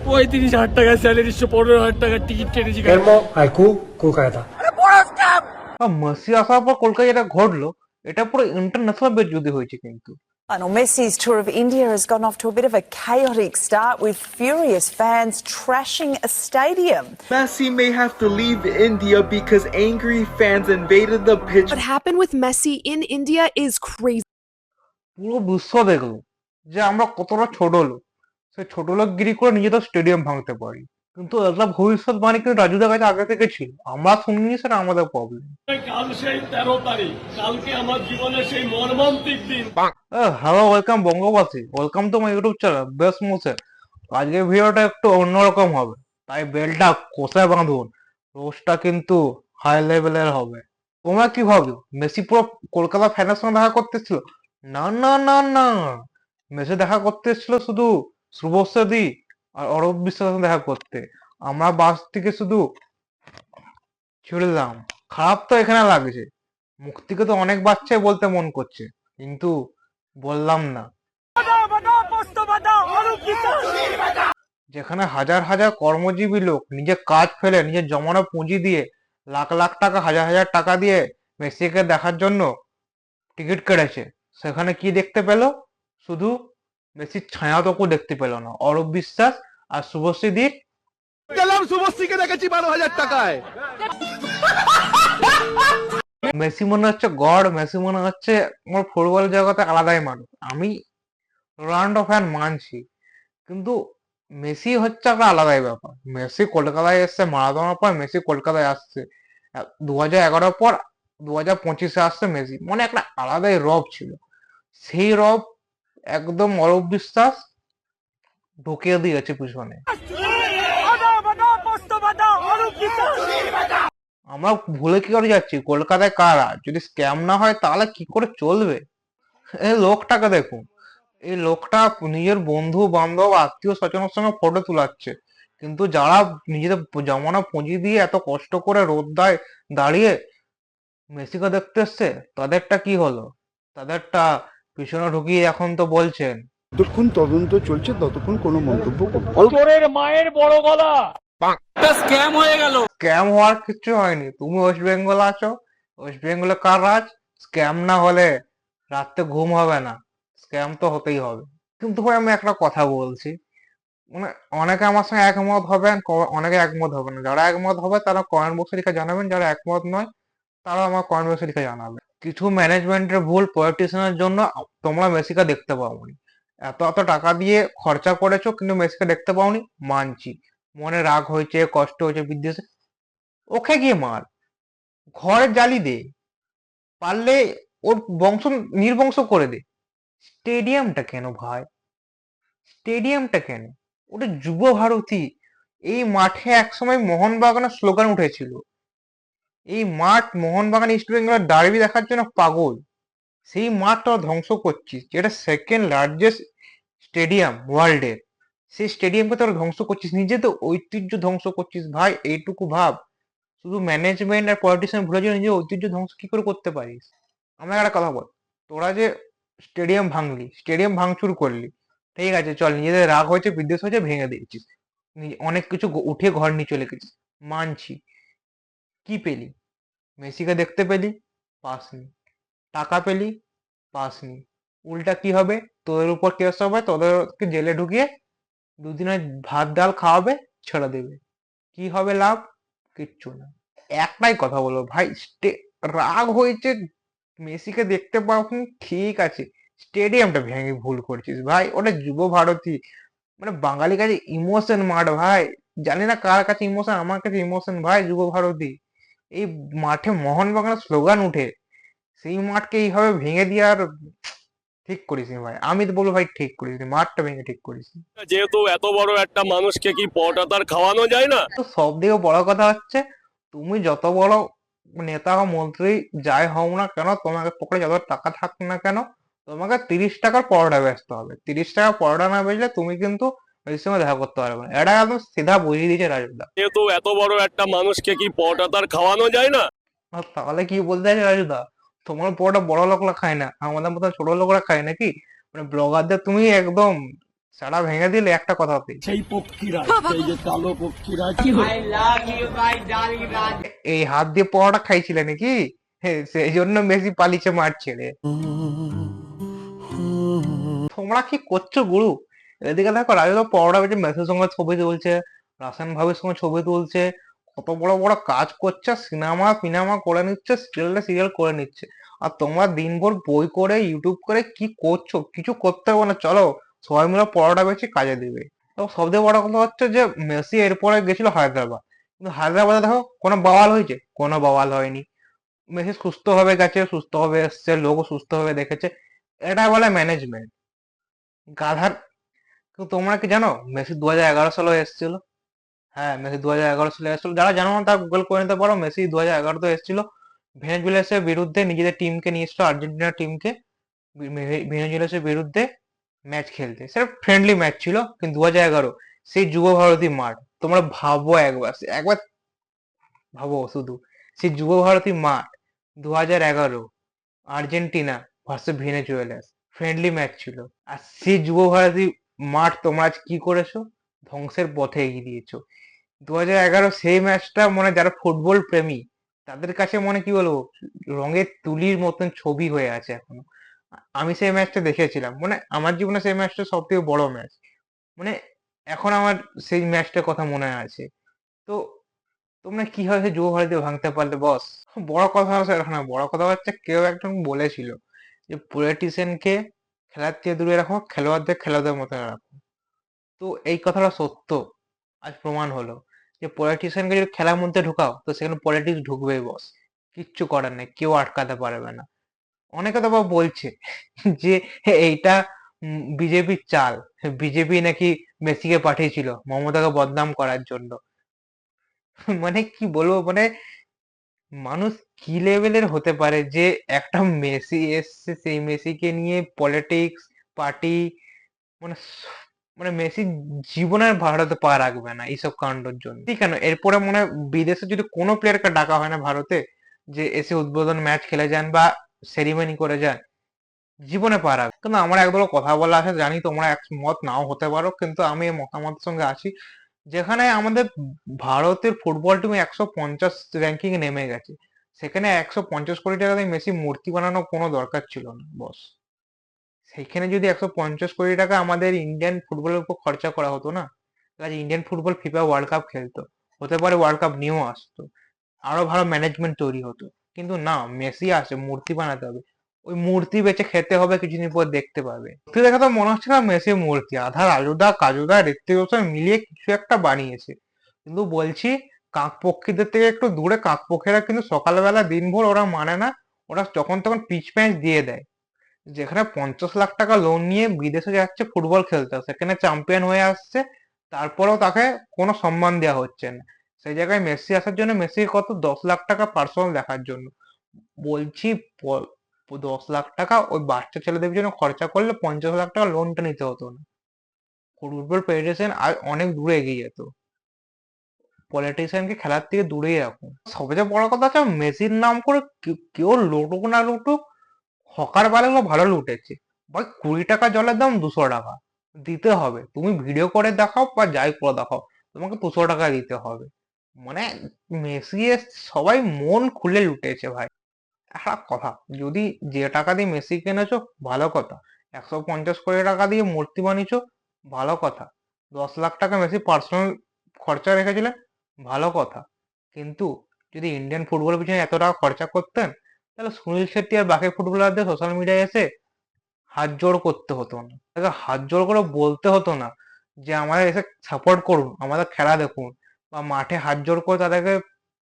35,000 টাকা স্যালারি, 15,000 টাকার টিকিট কেটেছি। মেসি আসার পর কলকাতায় যেটা ঘটলো এটা পুরো ইন্টারন্যাশনাল বেজ্জতি হয়েছে কিন্তু। Lionel Messi's tour of India has gone off to a bit of a chaotic start with furious fans trashing a stadium. Messi may have to leave India because angry fans invaded the pitch. What happened with Messi in India is crazy. পুরো বিশ্ব দেখলো যে আমরা কতটা ছোট লোক, সেই ছোট লোকগিরি করে নিজেদের স্টেডিয়াম ভাঙতে পারি। কিন্তু এটা ভবিষ্যৎবাণী কিন্তু রাজুদার কাছে আগে থেকে ছিল, আমরা শুনিনি, সেটা আমাদের প্রবলেম। কাল সেই 13 তারিখ, কালকে আমার জীবনের সেই মর্মান্তিক দিন। Hello, welcome Bangabasi, welcome to my YouTube channel base Moshe. আজকের ভিডিওটা একটু অন্যরকম হবে, তাই বেলটা কষে বাঁধুন, রোজটা কিন্তু হাই লেভেলের হবে। তোমরা কি ভাবো মেসি পুরো কলকাতা ফ্যানের সঙ্গে দেখা করতেছিল? না না না না, মেসি দেখা করতে এসেছিল শুধু শুভশ্রী আর অরূপ বিশ্বাসের সঙ্গে দেখা করতে। আমরা বাস থেকে শুধু ছিড়লাম। খারাপ তো এখানে লাগছে, মুখ থেকে তো অনেক বাচ্চাই বলতে মন করছে, কিন্তু বললাম না। যেখানে হাজার হাজার কর্মজীবী লোক নিজের কাজ ফেলে নিজের জমানো পুঁজি দিয়ে লাখ লাখ টাকা হাজার হাজার টাকা দিয়ে মেসিকে দেখার জন্য টিকিট কেটেছে, সেখানে কি দেখতে পেল? শুধু মেসির ছায়াটুকু দেখতে পেল না। অরূপ বিশ্বাস আর শুভশ্রী দিক শুভশ্রীকে দেখেছি 12,000 টাকায়। মেসি মনে হচ্ছে গড, মেসি মনে হচ্ছে আমার ফুটবল জগতে আলাদাই মানুষ। আমি রোনাল্ডো ফ্যান মানছি, কিন্তু মেসি হচ্ছে একটা আলাদাই ব্যাপার। মেসি কলকাতায় এসছে মারাদোনার পর, মেসি কলকাতায় আসছে 2011 পর 2025-এ আসছে মেসি, মানে একটা আলাদাই রব ছিল। সেই রব একদম অরূপ বিশ্বাস ঢুকিয়ে দিয়েছে পিছনে। আমরা ভুলে কি করে যাচ্ছি কলকাতায় কারা? যদি স্ক্যাম না হয় তাহলে কি করে চলবে? এই লোকটাকে দেখুন, এই লোকটা নিজের বন্ধু বান্ধব আত্মীয় স্বজনের সঙ্গে ফটো তুলাচ্ছে, কিন্তু যারা নিজেদের জমানো পুঁজি দিয়ে এত কষ্ট করে রোদ্দায় দাঁড়িয়ে মেসিকে দেখতে এসছে, তাদেরটা কি হলো? তাদেরটা পিছনে ঢুকিয়ে এখন তো বলছেন যতক্ষণ তদন্ত চলছে ততক্ষণ কোনো মন্তব্য করব। তোরের মায়ের বড় গলা, স্ক্যাম হয়ে গেল। স্ক্যাম হওয়ার কিছু হয়নি। তুমি ওয়েস্ট বেঙ্গল আছো, ওয়েস্ট বেঙ্গলে কার রাজ? স্ক্যাম না হলে রাতে ঘুম হবে না, স্ক্যাম তো হতেই হবে। কিন্তু ভাই আমি একটা কথা বলছি, মানে অনেকে আমার সঙ্গে একমত হবেন, অনেকে একমত হবে না। যারা একমত হবে তারা কমেন্ট বক্সে লিখে জানাবেন, যারা একমত নয় তারা আমার কমেন্ট বক্সে লিখে জানাবে। কিছু ম্যানেজমেন্টের ভুল, পলিটিশিয়ানের জন্য তোমরা মেসিকে দেখতে পাওনি। এত এত টাকা দিয়ে খরচা করেছো কিন্তু মেসিকে দেখতে পাওনি, মানছি। মনে রাগ হয়েছে, কষ্ট হয়েছে, বিদ্বেষে, ওকে গিয়ে মার, ঘরে জ্বালি দে, পারলে ওর বংশ নির্বংশ করে দে। স্টেডিয়ামটা কেন ভাই? স্টেডিয়ামটা কেন? ওটা যুব ভারতী। এই মাঠে একসময় মোহনবাগানের স্লোগান উঠেছিল। এই মাঠ মোহনবাগান ইস্ট বেঙ্গলের ডার্বি দেখার জন্য পাগল। সেই মাঠটা ধ্বংস করছিস, যেটা সেকেন্ড লার্জেস্ট স্টেডিয়াম ওয়ার্ল্ডের, সেই স্টেডিয়ামকে তোরা ধ্বংস করছিস, নিজেদের ঐতিহ্য ধ্বংস করছিস। ভাই এইটুকু ভাব, শুধু ম্যানেজমেন্ট আর পলিটিশিয়ান ভুলে যে নিজের ঐতিহ্য ধ্বংস কি করে করতে পারিস? আমাকে একটা কথা বল, তোরা যে স্টেডিয়াম ভাঙলি, স্টেডিয়াম ভাঙচুর করলি, ঠিক আছে চল, নিজেদের রাগ হয়েছে, বিদ্বেষ হয়েছে, ভেঙে দিয়েছিস, অনেক কিছু উঠে ঘর নিয়ে চলে গেছিস, মানছি। কি পেলি? মেসিকে দেখতে পেলি? পাসনি। টাকা পেলি? পাসনি। উল্টা কি হবে? তোদের উপর কেস হবে, তোদেরকে জেলে ঢুকিয়ে দুদিনের ভাত ডাল খাওয়াবে, ছেড়ে দেবে। কি হবে লাভ? কিচ্ছু না। একটাই কথা বলবো ভাই, রাগ হয়েছে, মেসিকে দেখতে পাওনি ঠিক আছে, স্টেডিয়ামটা ভেঙে ভুল করছিস ভাই। ওটা যুব ভারতী, মানে বাঙালির কাছে ইমোশন মাঠ ভাই। জানি না কার কাছে ইমোশন, আমার কাছে ইমোশন ভাই যুব ভারতী। এই মাঠে মোহনবাগানের স্লোগান উঠে, সেই মাঠকে এইভাবে ভেঙে দিয়ে আর ঠিক করিস ভাই। আমি তো বলবো ভাই ঠিক করিস, মাঠটা ভেঙে ঠিক করিস। যেহেতু এত বড় একটা মানুষকে কি পটা তার খাওয়ানো যায় না? তো সব থেকে বড় কথা হচ্ছে, তুমি যত বড় নেতা বা মন্ত্রী যাই হও না কেন, তোমাকে পকেটে যত টাকা থাক না কেন, তোমাকে 30 টাকার পরোটা বেচতে হবে। 30 টাকার পরোটা না বেচলে তুমি কিন্তু ওই সময় দেখা করতে পারবে না। এটা একদম সিধা বুঝিয়ে দিয়েছে রাজুদা। যেহেতু এত বড় একটা মানুষকে কি পটা তার খাওয়ানো যায় না? তাহলে কি বলতে চাইছে রাজুদা? তোমার পরোটা বড় লোকরা খায় না, আমাদের মতো ছোট লোকরা খায় নাকি? মানে ব্লগারদের তুমি একদম সেটা ভেঙে দিলে একটা কথাতেই। সেই পক্ষীরা, সেই যে কালো পক্ষীরা এই হাত দিয়ে পরোটা খাইছিলে নাকি? সেই জন্য মেসি পালিয়েছে মাঠ ছেড়ে। তোমরা কি করছো গুরু? এদিকে দেখো রাজু পরোটা বেঁচে মেসির সঙ্গে ছবি তুলছে, রাসেল ভাবির সঙ্গে ছবি তুলছে, কত বড় বড় কাজ করছে, সিনেমা ফিনেমা করে নিচ্ছে, সিরিয়াল করে নিচ্ছে। আর তোমরা দিনভর বই করে ইউটিউব করে কি করছো? কিছু করতে হবে না, চলো সবাই মিলে পরোটা বেচে কাজে দিবে। তো সবথেকে বড় কথা হচ্ছে যে মেসি এরপরে গেছিল হায়দ্রাবাদ, কিন্তু হায়দ্রাবাদে দেখো কোনো বাওয়াল হয়েছে? কোনো বাওয়াল হয়নি। মেসি সুস্থ ভাবে গেছে, সুস্থ ভাবে এসছে, লোকও সুস্থ ভাবে দেখেছে। এটা বলে ম্যানেজমেন্ট। গাধার। কিন্তু তোমরা কি জানো মেসি 2011 সালে এসেছিল? হ্যাঁ, মেসি 2011 সালে এসেছিল। যারা জানো না তারা গুগল করে নিতে পারো। মেসি 2011-তে এসেছিল ভেনেজুয়েলাসের বিরুদ্ধে, নিজেদের টিমকে নিয়ে এসেছিল, আর্জেন্টিনার টিমকে ভেনেজুয়েলাসের বিরুদ্ধে ম্যাচ খেলতে। সেটা ফ্রেন্ডলি ম্যাচ ছিল, কিন্তু 2011 সেই যুব ভারতী মাঠ। তোমরা ভাবো একবার, একবার ভাবো শুধু, সেই যুব ভারতী মাঠ 2011 আর্জেন্টিনা ভার্সেস ভেনেজুয়েলাস ফ্রেন্ডলি ম্যাচ ছিল। আর সেই যুব ভারতী মাঠ তোমরা আজ কি করেছো? ধ্বংসের পথে এগিয়ে দিয়েছো। 2011 সেই ম্যাচটা মনে, যারা ফুটবল প্রেমী তাদের কাছে মনে কি বলবো, রঙের তুলির মতন ছবি হয়ে আছে এখনো। আমি সেই ম্যাচটা দেখেছিলাম, মানে আমার জীবনে সেই ম্যাচটা সব থেকে বড় ম্যাচ। মানে এখন আমার সেই ম্যাচটার কথা মনে আছে। তো তোমরা কিভাবে যুব ভারতী ভাঙতে পারলে বস? বড় কথা হচ্ছে না, বড় কথা হচ্ছে কেউ একজন বলেছিল যে পলিটিশিয়ানকে খেলার থেকে দূরে রাখো, খেলোয়াড়দের খেলোয়াড়দের মতো রাখো। তো এই কথাটা সত্য, আজ প্রমাণ হলো যে পলিটিশিয়ানকে যদি খেলার মধ্যে ঢুকাও তো সেখানে পলিটিক্স ঢুকবেই বস। কিচ্ছু করার নেই, কেউ আটকাতে পারবে না। অনেকে তো আবার বলছে যে এইটা বিজেপির চাল, বিজেপি নাকি মেসিকে পাঠিয়েছিল মমতাকে বদনাম করার জন্য। মানে কি বলবো, মানে মানুষ কি লেভেলের হতে পারে যে একটা মেসি এসছে, সেই মেসিকে নিয়ে পলিটিক্স, পার্টি, মানে মানে মেসি জীবনের ভারতে পা রাখবে না এইসব কাণ্ডের জন্য। ঠিক আছে, এরপরে মনে হয় বিদেশে যদি কোনো প্লেয়ারকে ডাকা হয় না ভারতে যে এসে উদ্বোধন ম্যাচ খেলে যান বা সেরিমনি করে যান, জীবনে পা রাখবে। কিন্তু আমার একদম কথা বলা আছে, জানি তোমরা একমত নাও হতে পারো, কিন্তু আমি এই মতামতের সঙ্গে আছি। যেখানে আমাদের ভারতের ফুটবল টিম 150 র্যাঙ্কিং নেমে গেছে, সেখানে 150 কোটি টাকা দিয়ে মেসি মূর্তি বানানোর কোনো দরকার ছিল না বস। সেইখানে যদি 150 কোটি টাকা আমাদের ইন্ডিয়ান ফুটবলের উপর খরচা করা হতো না, তাহলে Indian football FIFA world cup খেলতো, হতে পারে ওয়ার্ল্ড কাপ নিয়েও আসতো, আরো ভালো ম্যানেজমেন্ট তৈরি হতো। কিন্তু না, মেসি আসে মূর্তি বানাতে হবে, ওই মূর্তি বেচে খেতে হবে, কিছুদিন পর দেখতে পাবে। সত্যি দেখা তো মনে হচ্ছে না মেসি মূর্তি, আধা রাজুদা কাজুদা ঋত্বিক রোশন মিলিয়ে কিছু একটা বানিয়েছে। কিন্তু বলছি, কাকপক্ষীদের থেকে একটু দূরে। কাকপক্ষীরা কিন্তু সকালবেলা দিনভর ওরা মানে না, ওরা যখন তখন পিচ ম্যাচ দিয়ে দেয়। যেখানে 50 লাখ টাকা লোন নিয়ে বিদেশে যাচ্ছে ফুটবল খেলতে, সেখানে চ্যাম্পিয়ন হয়ে আসছে, তারপরেও তাকে কোনো সম্মান দেওয়া হচ্ছে না। সেই জায়গায় মেসি আসার জন্য, মেসি কত 10 লাখ টাকা পার্সোনাল দেখার জন্য। বলছি 10 লাখ টাকা ওই বাচ্চা ছেলেদের জন্য খরচা করলে 50 লাখ টাকা লোনটা নিতে হতো না। ফুটবল ফেডারেশন আর অনেক দূরে এগিয়ে যেত। পলিটিশিয়ানকে খেলার থেকে দূরেই রাখুন। সবচেয়ে বড় কথা হচ্ছে মেসির নাম করে কেউ লুটুক না লুটুক, হকার বালাগুলো ভালো লুটেছে ভাই। 20 টাকা জলের দাম 200 টাকা দিতে হবে। তুমি ভিডিও করে দেখাও বা যাই করে দেখাও, তোমাকে 200 টাকা দিতে হবে। মানে মেসি সবাই মন খুলে লুটেছে ভাই। একটা কথা, যদি যে টাকা দিয়ে মেসি কিনেছো ভালো কথা, 150 কোটি টাকা দিয়ে মূর্তি বানিয়েছো ভালো কথা, 10 লাখ টাকা মেসি পার্সোনাল খরচা রেখেছিলেন ভালো কথা। কিন্তু যদি ইন্ডিয়ান ফুটবলের পিছনে এত টাকা খরচা করতেন, তাহলে সুনীল শেট্টি আর বাকি ফুটবলারদের সোশ্যাল মিডিয়ায় এসে হাত জোড় করতে হতো না, তাকে হাত জোড় করে বলতে হতো না যে আমাদের এসে সাপোর্ট করুন, আমাদের খেলা দেখুন, বা মাঠে হাত জোড় করে তাদেরকে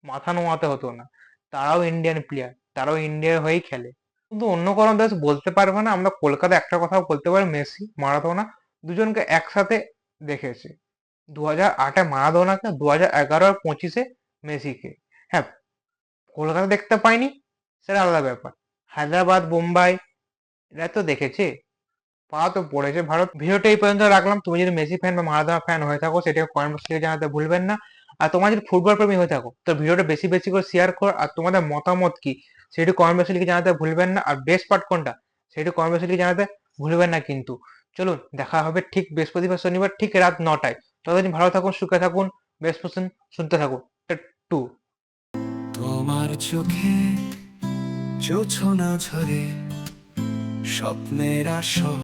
মাথা নোয়াতে হতো না। তারাও ইন্ডিয়ান প্লেয়ার, তারাও ইন্ডিয়ার হয়েই খেলে। কিন্তু অন্য কোনো দেশ বলতে পারবে না। আমরা কলকাতা একটা কথা বলতে পারি, মেসি মারাদোনা দুজনকে একসাথে দেখেছে। 2008-এ মারাদোনাকে, 2011 আর 25-এ মেসিকে। হ্যাঁ, কলকাতা দেখতে পাইনি সেটা আলাদা ব্যাপার, হায়দ্রাবাদ বোম্বাই এরা তো দেখেছে, পা তো পড়েছে ভারত। ভিডিওটা এই পর্যন্ত রাখলাম। তুমি যদি মেসি ফ্যান বা মারাদোনা ফ্যান হয়ে থাকো সেটাকে কমেন্ট বক্সে জানাতে ভুলবেন না। আর তোমার যদি ফুটবল প্রেমী হয়ে থাকো তো ভিডিওটা বেশি বেশি করে শেয়ার করো। আর তোমাদের মতামত কি সেটি কমেন্ট বক্সে লিখে জানাতে ভুলবেন না। আর বেস্ট পার্ট কোনটা সেটি কমেন্ট বক্সে লিখে জানাতে ভুলবেন না কিন্তু। চলুন দেখা হবে ঠিক বৃহস্পতিবার শনিবার ঠিক রাত 9টায়। ততদিন ভালো থাকুন, সুখে থাকুন, বেশ পছন্দ শুনতে থাকুন। টু তোমার চোখে জোছনা ঝরে স্বপ্নের আসর